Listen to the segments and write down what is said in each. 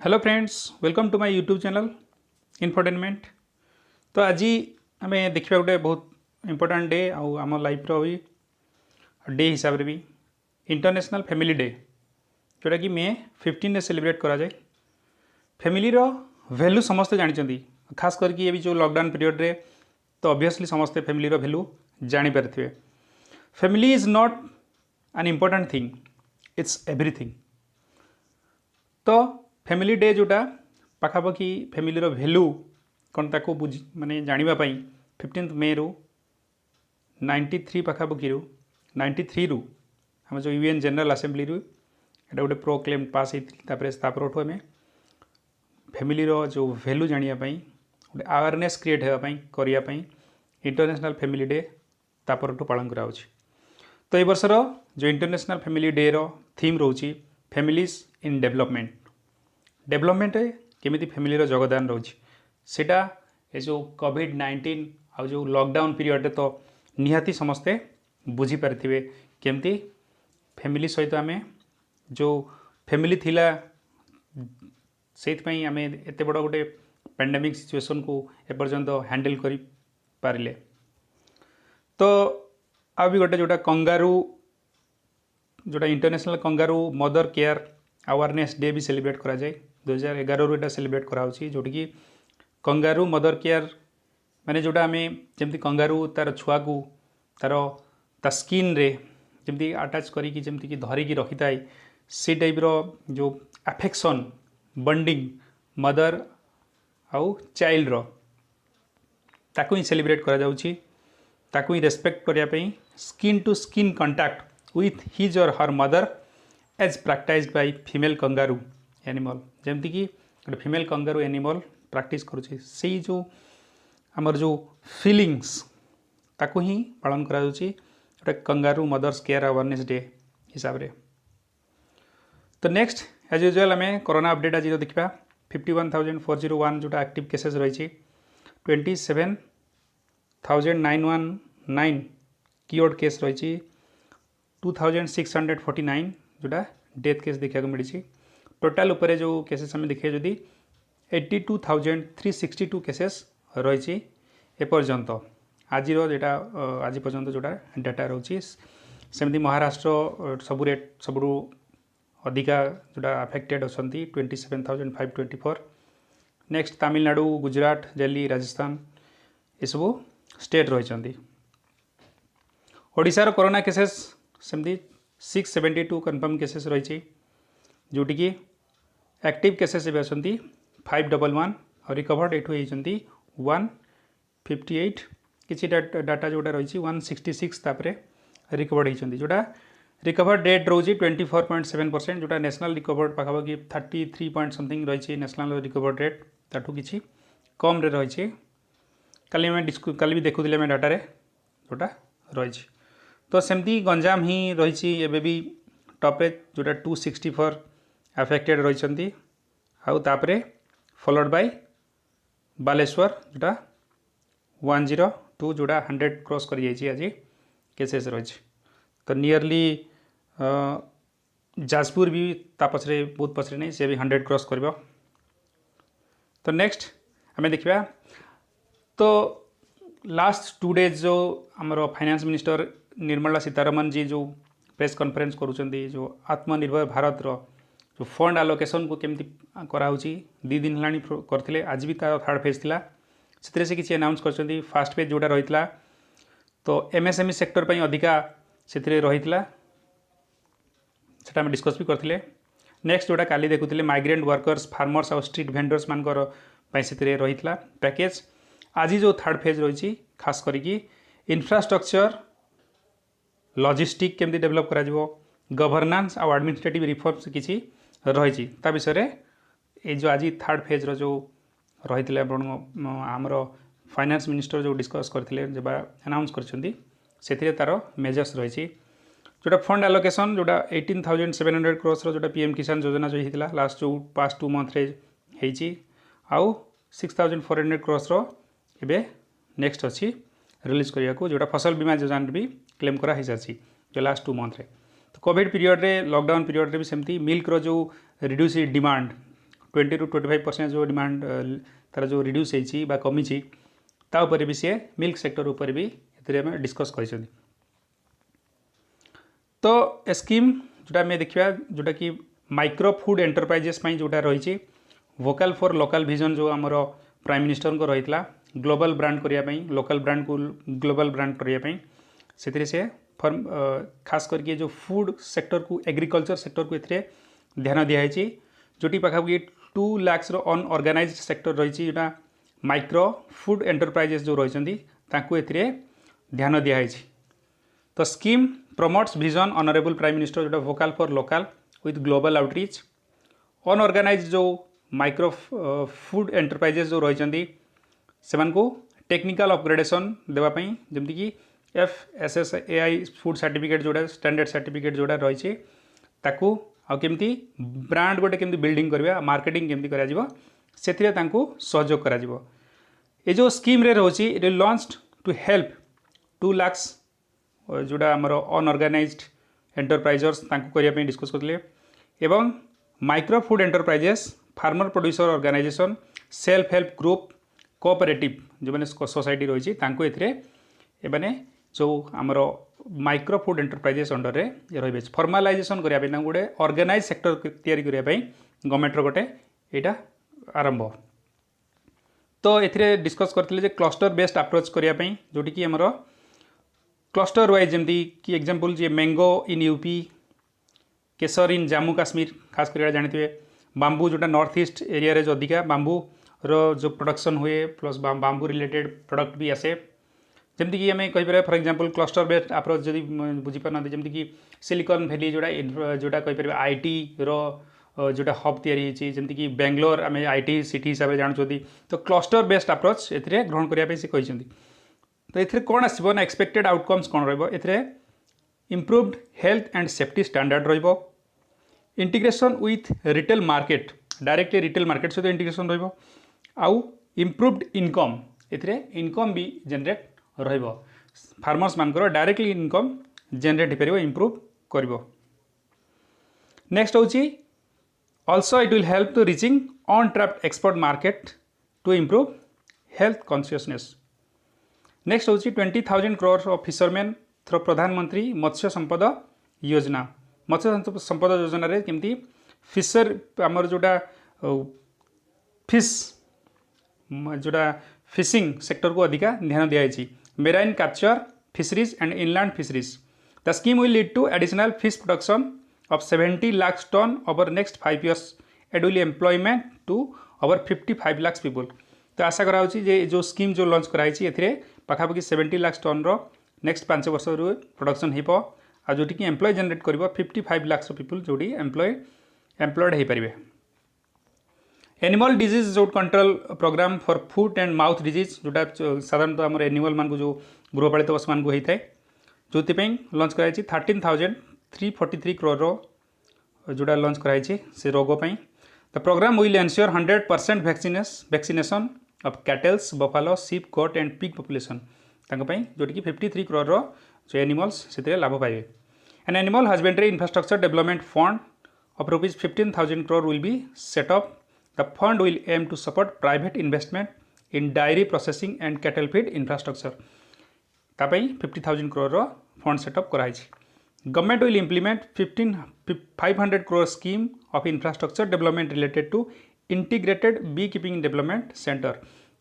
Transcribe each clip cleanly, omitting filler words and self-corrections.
Hello friends, welcome to my YouTube channel infotainment. तो आज आम देखा गोटे बहुत इंपोर्टाट डे आम लाइफ भी डे हिसाब से भी इंटरनेशनल फैमिली डे जोटा कि मे 15 रे सेलिब्रेट करा जाए। फैमिली रो वैल्यू समस्ते जानते, खास करके ये भी जो लॉकडाउन पीरियड रे तो ऑब्वियसली समस्ते फैमिली रो वैल्यू जानी पारे। Family is not an important thing, it's everything. तो फैमिली डे जोटा पाखापाखि फैमिली वैल्यू कौन ताको बुझी माने जानापी 15 मे रु 93 पाखापाखि 93 रु आम जो यूएन जनरल आसेम्बली रु एटा गोटे प्रोक्लेम पास होता आम फैमिली जो वैल्यू जानापी गोटे अवेयरनेस क्रिएट होगापी इंटरनेशनल फैमिली डे तापरठू पालन करा। तो ये वर्षर जो इंटरनेशनल फैमिली डे रो थीम रोची फैमिलीज इन डेवलपमेंट। डेवलपमेंट केमी फैमिली योगदान रोचे सेटा ये जो कोविड-19 आ जो लॉकडाउन पीरियड तो निहाती समस्ते बुझीपारे केमती फैमिली सहित आम जो फैमिली थिला से आम एत बड़ गोटे पैंडेमिक सिचुएशन को एपर्यंत हैंडल कर पारे। तो आ भी गोटे जोटा कंगारू जोटा international kangaroo mother care awareness day भी सेलिब्रेट करा जाए। 2011 रु एटा सेलिब्रेट कराउछि जोटी कि कंगारू मदर केयर माने जोटा आम जमती कंगारू तार छुआ को तार ता स्किन रे जमती अटैच करी जमती कि धरिकी रखी थाए से टाइप रो जो अफेक्शन बॉन्डिंग मदर आउ चाइल्ड रो ताकू ही सेलिब्रेट करा जाउछि। ताकू ही रेस्पेक्ट करिया पई skin to skin contact with his और her mother as practised by female kangaroo animal. जमती कि गोटे फीमेल कंगारू एनिमल प्रैक्टिस करुचे से जो आमर जो फीलिंग्स ताकू ही पालन करा जाउछि गोटे kangaroo mothers care awareness day हिसाब रे। तो नेक्स्ट एज यूजुअल आम कोरोना अपडेट आज देखा 51,401 जोटा एक्टिव केसेस रही 27,919 क्योर्ड केस रही 2,649 जोटा डेथ केस देखा मिली। टोटाल उपरे जो केसेस आम देखिए जदि 82,362 केसेस रही एपर्यंत आज जोटा आज पर्यंत जोटा डाटा रोची। सेमती महाराष्ट्र सबू अधिका जोटा अफेक्टेड अच्छा 27,524। नेक्स्ट तमिलनाडु गुजरात दिल्ली राजस्थान ये सब स्टेट रही। ओडिशार कोरोना केसेस सेमती 672 कन्फर्म केसेस रही जोटी कि एक्टिव केसेस भी अच्छा 511 और रिकवर्ड एठू होती 158 किसी डाटा जोटा रही 166 तापरे रिकवर्ड होती जोटा रिकवर्ड रेट रोची 24.7% जोटा नेशनल रिकवर्ड पाखापाखि 33 पॉइंट समथिंग रही नेशनल रिकवर्ड रेट ताठू किसी कम रे रही। कल भी देखुले आम डाटा जोटा रही। तो सेमती गंजाम ही रही एबे भी टॉपरे जोटा 264 अफेक्टेड रही आउे फॉलोड बाय बालेश्वर जोटा 102 जोटा 100 क्रॉस कर आज केसेस रही। तो नियरली जाजपुर भी तापसरे बहुत पछरे नहीं से भी 100 क्रॉस कर। तो नेक्स्ट आम देखा तो लास्ट 2 डेज जो आमर फाइनेंस मिनिस्टर निर्मला सीतारमण जी जो प्रेस कॉन्फ्रेंस करुँच जो आत्मनिर्भर भारत रो जो फंड आलोकेशन को केमती कराऊँगी 2 दिन है करते आज भी तार थर्ड फेज थिला से किसी अनाउंस कर फास्ट फेज जोटा रही तो एमएसएमई सेक्टर पर अधिका से रही से डिस्कस भी करते। नेक्स्ट जोटा काली देखुले माइग्रेंट वर्कर्स फार्मर्स और स्ट्रीट भेंडर्स मानकर से रही पैकेज। आज जो थर्ड फेज रही खास करी इंफ्रास्ट्रक्चर लॉजिस्टिक केमती डेवलप करा गवर्नेंस और एडमिनिस्ट्रेटिव रिफॉर्म्स किसी रही विषय ये जो आज थर्ड फेज रो जो रही आमर फाइनेंस मिनिस्टर जो डिस्कस करते अनाउंस कर तार मेजर्स रही जोटा फंड एलोकेशन जोटा 18,700 क्रॉस जोटा पीएम किसान योजना जो होता लास्ट जो पास्ट 2 मंथ आउ 6,400 क्रॉस एबे नेक्स्ट अच्छी रिलीज करने को जोटा फसल बीमा योजना भी क्लेम कराई सारी जो लास्ट 2 मंथ। तो कोविड पीरियड रे लॉकडाउन पीरियड रे भी सेमती मिल्क रो जो रिड्यूस डिमांड 20 ରୁ 25% जो डिमांड तार जो रिड्यूस होती कमी तापर भी सी मिल्क सेक्टर उपर भी ये डिस्कस कर। तो ए स्कीम जोटा आम देखा जोटा कि माइक्रो फूड एंटरप्राइजेस जोटा रही वोकल फॉर लोकल विजन जो आमर प्राइम मिनिस्टर को रही ग्लोबल ब्रांड करने लोकल ब्रांड को ग्लोबल ब्रांड करने से फर्म खास करके जो फूड सेक्टर को एग्रीकल्चर सेक्टर को ये ध्यान दिखाई जोटी पाखापाखि 2 लाख अनऑर्गेनाइज्ड सेक्टर रही जोटा माइक्रो फूड एंटरप्राइजेस जो रही ध्यान दिखाई। तो scheme promotes vision honourable prime minister जोटा vocal for local with global outreach. Unorganised जो माइक्रो फूड एंटरप्राइजेस जो रही से टेक्निकल अपग्रेडेशन देवाई जमती कि FSSAI फूड सर्टिफिकेट जोड़ा स्टैंडर्ड सर्टिफिकेट जोड़ा रही केमती ब्रांड गोटे केमती बिल्डिंग करवा मार्केटिंग केमती करा सहयोग करा ये जो स्कीम रे रोची it launched to help 2 lakh जोड़ा आमर अनऑर्गेनाइज्ड एंटरप्राइजर्स करने डिस्कस करते एवं micro food enterprises farmer producer organisation self help group cooperative जो मैंने सोसाइटी रही एने जो आमर माइक्रो फूड एंटरप्राइजेस अंडर रे रही फॉर्मलाइजेशन करने गोटे ऑर्गेनाइज सेक्टर तैयारी करने गवर्नमेंट गोटे यहाँ आरंभ। तो ये डिस्कस करते क्लस्टर बेस्ड अप्रोच करने जोटी कि आमर क्लस्टर वाइज जमती कि एग्जांपल जे mango in UP Kesar in Jammu Kashmir खास कर जानते हैं बांबू जोटा नॉर्थ ईस्ट एरिया रे जो अधिका बांबू रो जो प्रोडक्शन हुए प्लस बांबू रिलेटेड प्रोडक्ट भी आसे जमती कि आम कहीपर for example cluster based approach जब बुझीपार जमती कि सिलिकॉन वैली जोड़ा जोटा कहीपर आईटी रो जोटा हब तैयारी जमती कि बेंगलोर आम आईटी सिटी हिसाब से जानते तो क्लस्टर बेस्ड अप्रोच ए ग्रहण करने से कहते। तो ये कौन आसो ना एक्सपेक्टेड आउटकम्स कौन improved health and safety standard रो integration with retail market directly retail market सहित इंटीग्रेशन आउ इम्प्रूव्ड इनकम इनकम भी जनरेट रहिबो फार्मर्स मानकर डायरेक्टली इनकम जनरेट हो पार इम्प्रूव कर। नेक्स्ट होची also it will help to reaching on trapped export market to improve health consciousness. Next होची 20,000 करोड़ ऑफ फिशरमैन थ्रू प्रधानमंत्री मत्स्य संपदा योजना। मत्स्य संपदा योजना रे केमती फिशर आमर जोटा फिश जोटा फिशिंग सेक्टर को अधिका ध्यान दिखाई marine capture fisheries and inland fisheries. The scheme will lead to additional fish production of 70 lakh ton over next 5 years and will employment to over 55 lakh people. तो आशा करा जो स्कीम जो लॉन्च कराई ए पाखापाखि 70 लाख टन नेक्स्ट 5 वर्ष प्रोडक्शन हो जोटी कि एम्प्लॉय जनरेट कर 55 लाख पीपल जोटी एम्प्लॉयड हो पारे। एनिमल डिजीज जो control programme for foot and mouth disease जोटा साधारणतः आम एनिमल मान जो गृहपालित पशु मान होता है जो लॉन्च कराई 13,343 करोड़ जोटा लॉन्च कराई से रोगपाई। The programme will ensure 100% vaccination of cattles buffalo sheep goat and pig population जोटी कि 53 करोड़ जो एनिमल्स से लाभ पाए। An animal husbandry infrastructure development fund of rupees 15,000 crore will be set up. The fund will aim to support private investment in dairy processing and cattle feed infrastructure. तापाई 50,000 crore fund set up कराई। Government will implement 500 crore scheme of infrastructure development related to integrated beekeeping development center।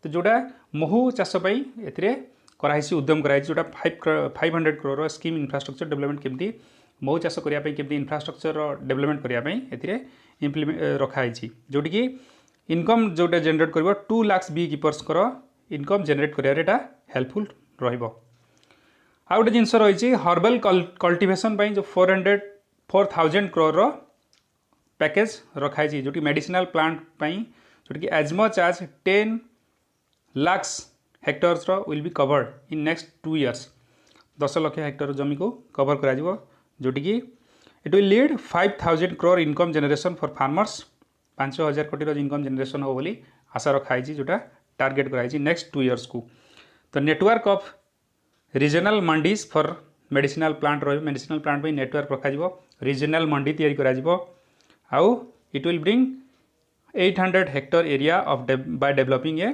तो जोड़ा महू चाष ए कराई उद्यम कराई जोटा 500 crore scheme infrastructure development केमती महू चाष करने केमती इंफ्रास्ट्रक्चर डेवलपमेंट करने इम्प्लीमेंट रखाई जोटी कि इनकम जोटा जनरेट कर 2 lakh beekeepers income generate कर हेल्पफुल रहा। आउ गोटे जिनस रही हर्बल कल्टिवेशन जो 4,000 करोड़ पैकेज रखाई जोटी मेडिसिनल प्लांट जोटी कि as much as 10 lakh hectares will be covered in next 2 years 10 lakh hectare जमी को कवर करा जोटी कि it will lead 5,000 crore income generation for farmers 5,000 कोटी इनकम जनरेशन हो बोली आशा रखाई जोटा टार्गेट कराई नेक्स्ट 2 years को। तो network of regional mandis for medicinal plant medicinal plant network रखा रीजनल मंडी तैयारी करा आउ it will bring 800 hectare area of by developing a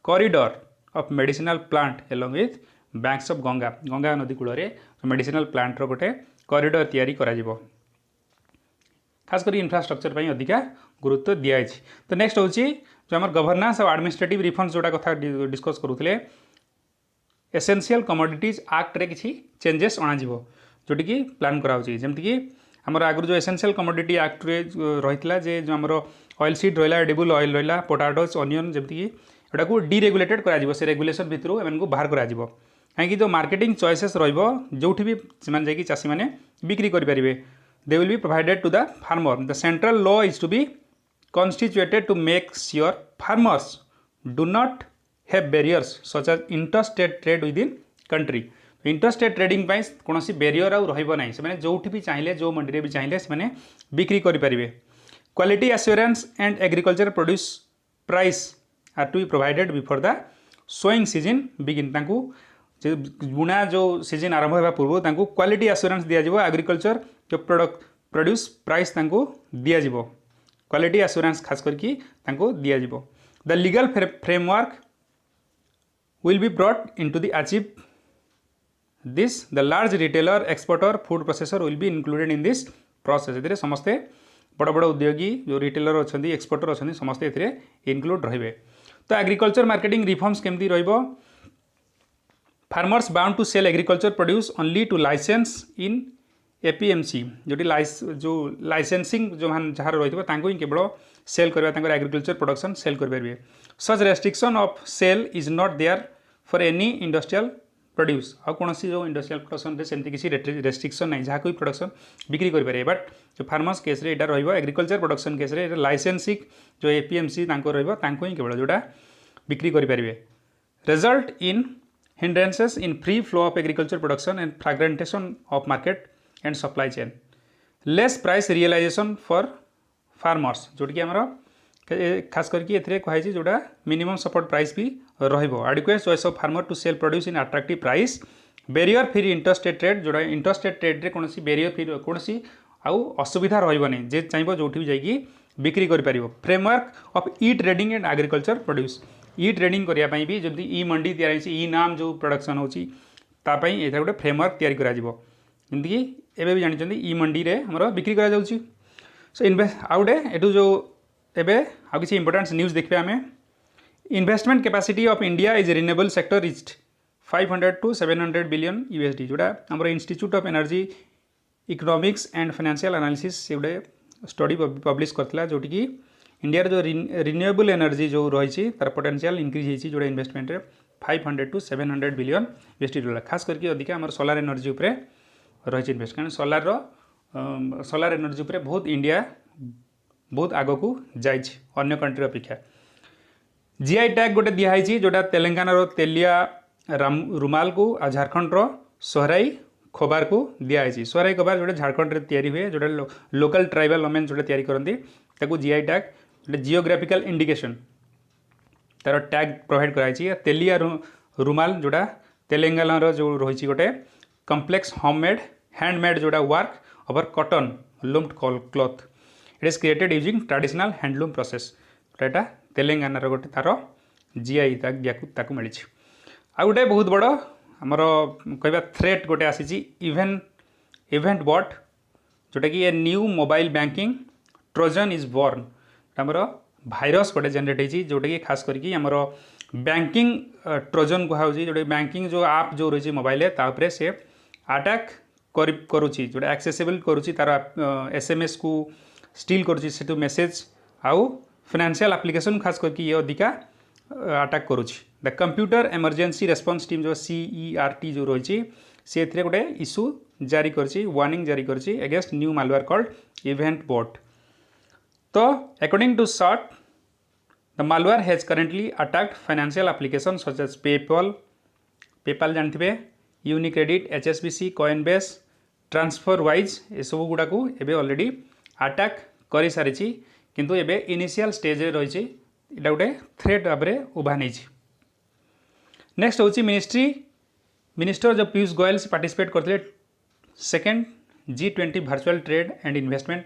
corridor of medicinal plant along with banks of Ganga नदी कूल मेडिसिनाल प्लांट रो गोटे corridor तैयारी करा जिवो खास कर इंफ्रास्ट्रक्चर अधिका गुरुत्व दिखाई। तो नेक्स्ट हूँ जो आम गवर्नान्स और एडमिनिस्ट्रेटिव रिफॉर्म्स जोटा कथा डिस्कस करूले एसेंशियल कमोडिटीज एक्ट रे किसी चेंजेस अणाजिवो जोटी कि प्लान कराउछि जेमति कि आमर आगु जो एसेंशियल कमोडिटी एक्ट रे रहितला जे जो आमर ऑयल सीड रहिला एडिबल ऑयल रहिला पोटाटोस अनियन जेमति कि एटा को डीरेगुलेटेड करा जिवो से रेगुलेशन भितरु एमन को बाहर करा जिवो कहीं जो मार्केटिंग चॉइसेस रहिबो जोठी भी सेमान जाई कि चासी माने बिक्री करि परिबे they will be provided to the farmer the central law is to be constituted to make sure farmers do not have barriers such as interstate trade within country interstate trading पाई कौन सी barrier आउ रहिबो नाही से माने जोठी भी चाहिए जो मंडी रे भी चाहिए से माने बिक्री करि परिबे quality assurance and agriculture produce price are to be provided before the sowing season begin तांकू बुना जो सीजन आरंभ होगा पूर्व तांकू क्वालिटी एश्योरेंस दिया जिवो एग्रीकल्चर जो प्रोड्यूस प्राइस तांकू दिया जिवो क्वालिटी एश्योरेंस खास करके तांको दिया जिवो the legal framework will be brought into the achieve this the large retailer exporter food processor will be included in this process एथिरे समस्ते बड़ बड़ उद्योगी जो रिटेलर अच्छी एक्सपोर्टर अच्छी समस्ते एथिरे इनक्लूड रहिबे। तो एग्रीकल्चर मार्केटिंग रिफॉर्म्स केमती रहिबो farmers bound to sell agriculture produce only to licence in APMC जोटी जो लाइसेंसिंग जो जहाँ रही केवल सेल करवा एग्रीकल्चर प्रोडक्शन सेल करेंगे such restriction of sale is not there for any industrial produce आ कौन जो इंडस्ट्रियल प्रोडक्शन सेमती किसी रेस्ट्रिक्शन नहीं जहाँ कोई प्रोडक्शन बिक्री करेंगे बट जो फार्मर्स केस रे एटा रहिबो एग्रीकल्चर प्रोडक्शन केस रे लाइसेंसिंग जो एपीएमसी ही केवल जोटा बिक्री करेंगे result in hindrances in free flow of agriculture production and fragmentation of market and supply chain less price realisation for farmers जोटी कि आमर खास करके एथिरे कहाई जोटा मिनिमम सपोर्ट प्राइस भी रहिबो adequate choice of farmer to sell produce in attractive price barrier free interstate trade जोटा इंटरस्टेट ट्रेड रे कोनसी बैरियर फ्री कोनसी आउ असुविधा रहिबो नै जे चाहिबो जोठी भी जाइकी बिक्री करि परिबो framework of e trading and agriculture produce e trading करिया पई भी जदी ई मंडी तयार छै ई नाम जो प्रोडक्शन होची ता पई एथा गोटे फ्रेमवर्क तयारी करा जिवो जमीक एवं भी जानते ई मंडी रे हमर बिक्री करा जाउची सो इन्वेस्ट आउटे एटू जो एवं आउ किसी इंपोर्टेंट न्यूज देखिए आम investment capacity of India is renewable sector reached 500 to 700 billion USD जोटा आमर institute of energy economics and financial analysis से गोटे स्टडी पब्लिश करथिला जोटी कि इंडिया जो रिन्यूएबल एनर्जी जो रही तार पोटेंशियल इंक्रीज होती जोटा इन्वेस्टमेंट रे 500 to 700 बिलियन USD डॉलर खास करके अधिका आमर सोलार एनर्जी उपरे रही इन्वेस्ट कारण सोलार एनर्जी उपरे बहुत इंडिया बहुत आग को जाइए कंट्री अपेक्षा जीआई टैग गोटे दिखाई जोटा तेलंगाना तेलिया रुमाल को आ झारखंड सोहराई खोबार को दिखाई सोहराई खोबार जोटा झारखंड रे तैयारी हुए जोटा लोकल ट्राइबल वोमेन जोटा तैयारी करती ताकू जीआई टैग जोटा जियोग्राफिकल इंडिकेशन तार टैग प्रोवाइड कराई तेलिया रुमाल जोटा तेलंगाना जो रही गोटे कम्प्लेक्स होममेड हैंडमेड जोटा work over cotton loomed cloth it is created using traditional handloom process एटा तेलंगाना गोटे तार जीआई ताकू मिली आ गोटे बहुत बड़ आमर कहवा थ्रेट गोटे आसी इवेंट बॉट जोटा कि a new mobile banking Trojan is born आमर भाइरस गोटे जनरेट होती जोटा कि खास करके आमर बैंकिंग ट्रोजन कहुच्छी जोटा बैंकिंग जो आप जो रही मोबाइल तापर से अटैक करुच्ची जोटा एक्सेसिबल करुच्ची तार SMS को स्टील करुच्ची से मेसेज आउ फाइनेंशियल एप्लिकेशन खास करके ये अधिका अटैक करुच्ची the computer emergency response team जो CERT जो रही से गोटे इश्यू जारी कर वार्निंग जारी कर against new malware called event bot तो according to CERT the malware has currently attacked financial application such as PayPal जानते यूनिक्रेडिट HSBC कॉइनबेस ट्रांसफरवाइज ये सब गुड़ा को एबे ऑलरेडी अटैक कर सारी किंतु एबे इनिशियल स्टेज रही इटा गोटे थ्रेट भाव में उभा नहीं। नेक्स्ट हूँ मिनिस्टर जो पीयूष गोयल से पार्टिसिपेट करते second G20 virtual trade and investment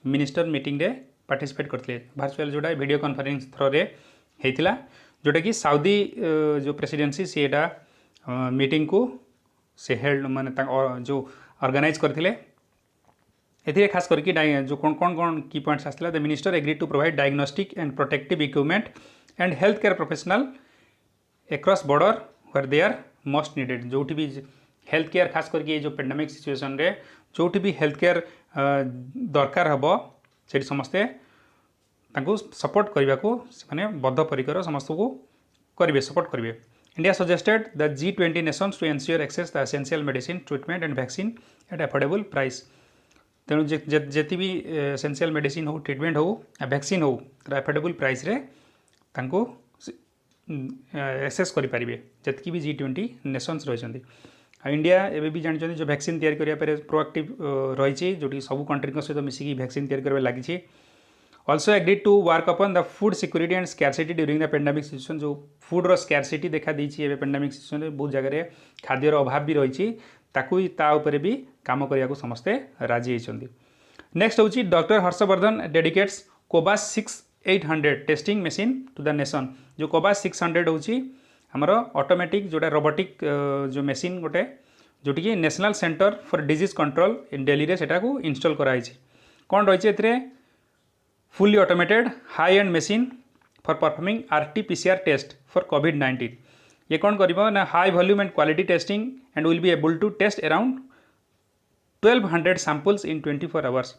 minister meeting रे पार्टिसिपेट करते वर्चुअल जोटा वीडियो कॉन्फ्रेंस थ्रो रे होता जोटा कि साउदी जो प्रेसिडेंसी सीटा मीटिंग को से हेल्ड माने जो ऑर्गेनाइज करते एथिरे खास करके जो कौन कौन कौन की पॉइंट्स आसला the minister agree to provide diagnostic and protective equipment and health care professional across border where they are most needed जो भी हेल्थ केयर खास करके जो पेंडेमिक सिचुएशन रे जो भी हेल्थ केयर दरकार हम से समस्ते सपोर्ट करने को माने बद्धपरिकर समस्त को करेंगे सपोर्ट करेंगे India suggested the G20 nations to ensure access the essential medicine treatment and vaccine at affordable price तेणु जी भी एसेंशियल मेडिसिन हो ट्रीटमेंट हो वैक्सीन हो एफोर्डेबल प्राइस रे तांको एक्सेस करेंगे जी भी G20 नेशंस रही इंडिया एवं भी जानते जो वैक्सीन तैयारी करने प्रोएक्टिव रही जो सब कंट्री सहित मिसिकी वैक्सीन तैयारी करने लगी also agreed to work upon the food security and scarcity during the pandemic situation जो फूड रो स्कैरसिटी देखा देछि पेंडेमिक सिचुएशन में बहुत जगह खाद्यर अभाव भी रही ताकू भी काम करने को समस्ते राजी होती नेक्स्ट हूँ doctor Harshvardhan dedicates cobas 6800 testing machine to the nation जो कोबास 600 हूँ आमर ऑटोमेटिक जोटा रोबोटिक जो मशीन गोटे जोटि कि national centre for disease control in Delhi रे सेटा को इंस्टॉल कराई कौन रही है fully automated high end machine for performing RT-PCR test for COVID-19 ये कौन करिबो ना high volume and quality testing and will be able to test around 1200 samples in 24 hours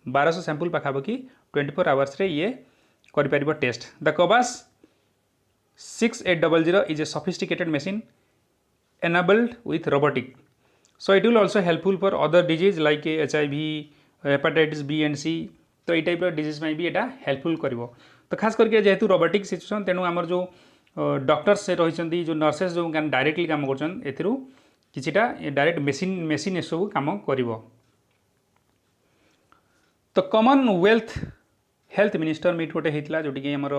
1200 sample पाखापाखि 24 आवर्स रे ये करि परिबो test the cobas 6800 is a sophisticated machine enabled with robotic so it will also helpful for other disease like HIV hepatitis B and C तो ये type disease में भी एटा helpful करिवो तो खास करके जेहेतु रोबोटिक सिचुएशन तेणु आमर जो डॉक्टर्स से रही जो नर्सेस जो डायरेक्टली काम कर किछिटा डायरेक्ट मेसीन ये सब काम करिवो तो कॉमनवेल्थ हेल्थ मिनिस्टर मीट गोटे होता जोटि कि आमर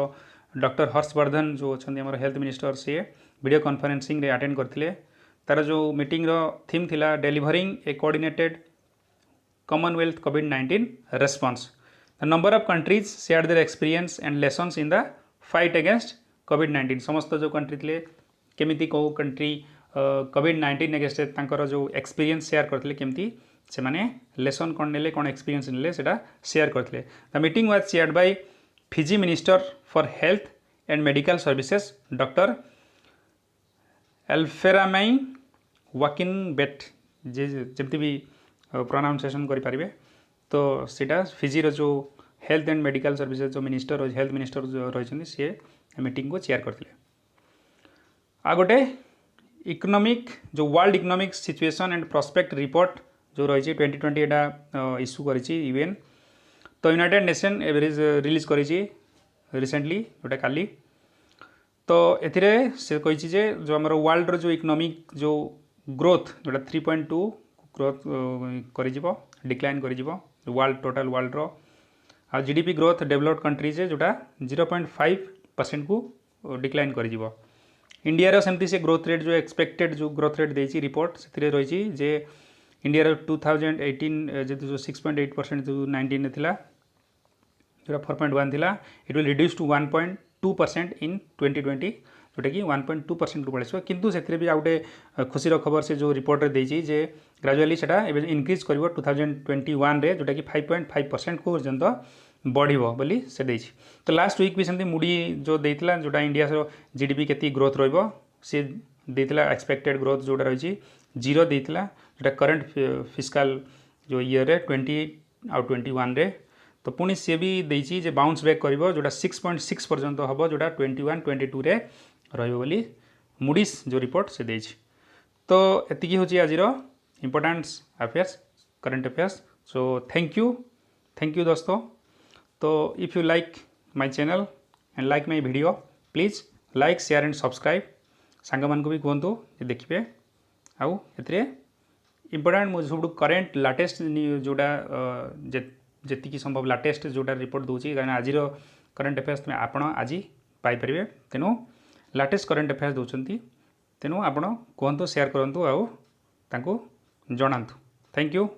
डॉक्टर हर्षवर्धन जो अच्छा हेल्थ मिनिस्टर सी वीडियो कॉन्फ्रेंसिंग रे अटेंड करथिले तार जो मीटिंग रो थीम थिला delivering a coordinated Commonwealth COVID-19 response The number of countries shared their experience and lessons in the fight against COVID-19 समस्त जो कंट्री थे केमिति को कंट्री COVID-19 अगेंस्ट तांकर जो एक्सपीरियंस शेयर करते केमती से माने लेसन कौन नेले कौन एक्सपीरियंस नेले सेटा शेयर करते the meeting was chaired by Fiji minister for health and medical services doctor एल्फेरामाई वाकिन बेट जमती भी प्रोनाउंसिएशन करें तो सीटा फिजी रो जो हेल्थ एंड मेडिकल सर्विसेज जो मिनिस्टर हेल्थ मिनिस्टर जो रही सी मीटिंग को चेयर करते आ गोटे इकोनॉमिक जो world economic situation and prospect report जो रही 2020 एटा इश्यू करी UN तो यूनाइटेड नेशन एवरेज रिलीज करी रिसेंटली जोटा काली तो एथिरे से कही जो आम वर्ल्ड जो इकोनॉमिक जो ग्रोथ जोटा 3.2 ग्रोथ कर डिक्लाइन कर वर्ल्ड टोटल वर्ल्ड रो आ GDP ग्रोथ डेवलप्ड कंट्रीज जोटा 0.5% को डिक्लाइन कर इंडिया रो सेमती से ग्रोथ रेट जो एक्सपेक्टेड जो ग्रोथ रेट देछि रिपोर्ट से रही जे इंडिया रो 2018 जो 6.8% जो 19 थिला जो 4.1 थिला इट विल रिड्यूस टू 1.2% इन 2020 जोटा कि 1.2% को पड़े किंतु से भी आउटे खुशी खबर से जो रिपोर्ट रे देछि जे ग्रेजुअली सेटा इनक्रीज कर 2021 रे जोटा कि 5.5% को पर्यंत बढ़िबो बोली से देछि तो लास्ट वीक भी सेमती मुडी जो देइतला जोटा इंडिया रो GDP केती ग्रोथ रहइबो से देइतला एक्सपेक्टेड ग्रोथ जोटा रही 0 देइतला जोटा करंट फिस्कल जो ईयर रे 20 आउ 21 रे तो पुणी सी भी देछि जे बाउंस बैक करिवो जोटा 6.6 पर्यंत हबो जोटा 21-22 रे रहइबो बोली मुडीज जो रिपोर्ट से देछि तो एतिकी होची आजिरो importants affairs current affairs so thank you दोस्तों तो if you like my channel and like my video please like share and subscribe सांग मान को भी कहतु देखिए आउ एथिरे इम्पोर्टेंट मो सब करेंट लाटेस्ट जोटा जी संभव लाटेस्ट जोटा रिपोर्ट दूसरी कहीं आज करेंट अफेयर्स तुम आपण आज पाइपर तेणु लाटेस्ट करेंट अफेयर्स दौरान तेणु आपण कहतु शेयर करूँ आउ जनातु थैंक यू।